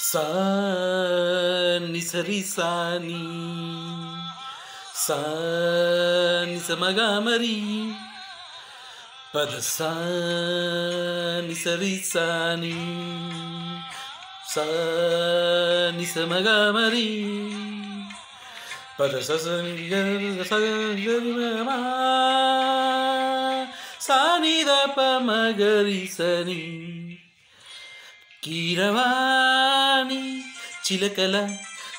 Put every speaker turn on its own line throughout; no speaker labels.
సా నిసరి సాని సా నిసమగా మరి పద సా నిసరి సాని సా నిసమగా మరి పద సాని దప మగరి సని కీరవాణి చిలకల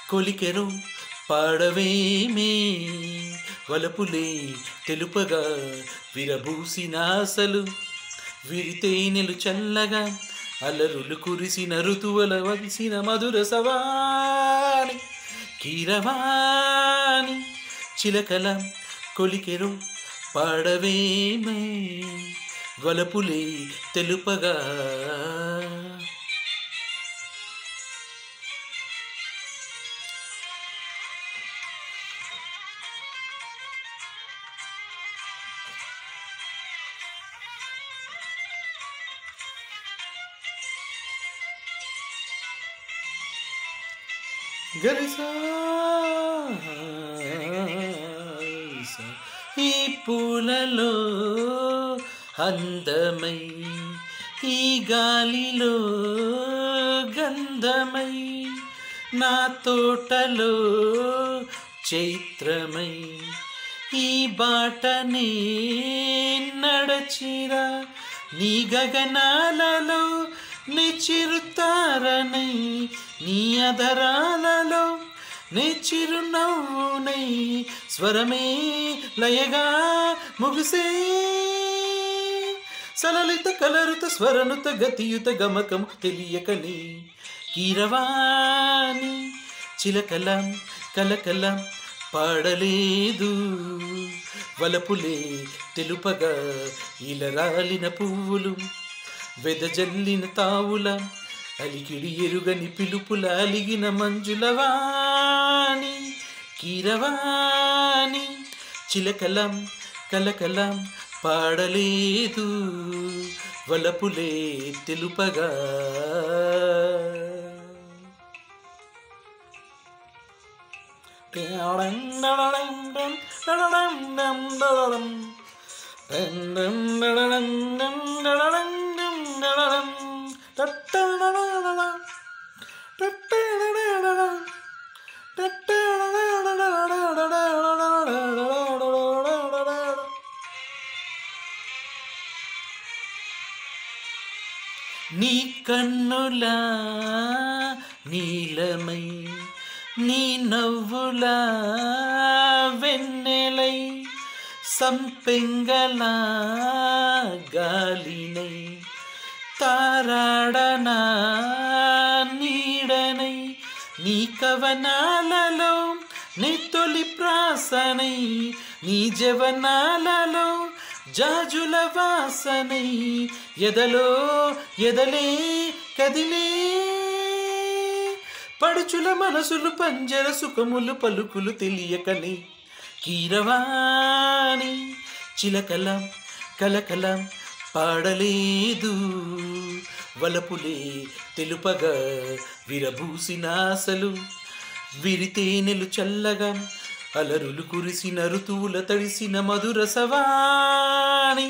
కొలికెరు పాడవేమే వలపులే తెలుపగా విరబూసిన ఆశలు విరితేనెలు చల్లగా అలరులు కురిసిన ఋతువుల వలసిన మధుర సవాణి కీరవాణి చిలకల కొలికెరు పాడవేమే వలపులే తెలుపగా గరిసా ఈ పూలలో అందమై ఈ గాలిలో గంధమై నా తోటలో చైత్రమై ఈ బాటనే నడచిరా నీ గగనాలలో నీ చిరుతారనై నీ అధరాలలో నీ చిరునవ్వునై స్వరమే లయగా ముగిసే సలలిత కలరుత స్వరనుత గతియుత గమకము తెలియకని కీరవాణి చిలకల కలకల పాడలేదు వలపులే తెలుపగా ఇలరాలిన పువ్వులు వెదజల్లిన తావుల అలికిడి ఎరుగని పిలుపుల అలిగిన మంజుల వాణి కీరవాణి చిలకల కలకల పాడలేదు వలపులే తెలుపగా నీ కన్నుల నీలమై నీ నవ్వుల వెన్నెలై సంపెంగల గాలినై తారాడనా నీడనై నీ కవనాలలో నీ తొలి ప్రాసనై నీ జవనాలలో జాజుల వాసనై ఎదలో ఎదలే కదిలే పడుచుల మనసులు పంజర సుఖములు పలుకులు తెలియకని కీరవాణి చిలకల కలకల పాడలేదు వలపులే తెలుపగా విరబూసిన ఆశలు విరితేనెలు చల్లగా అలరులు కురిసిన ఋతువుల తడిసిన మధుర సవాణి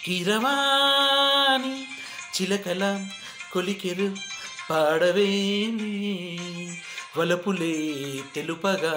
కీరవాణి చిలకల కొలికెరు పాడవేమి వలపులే తెలుపగా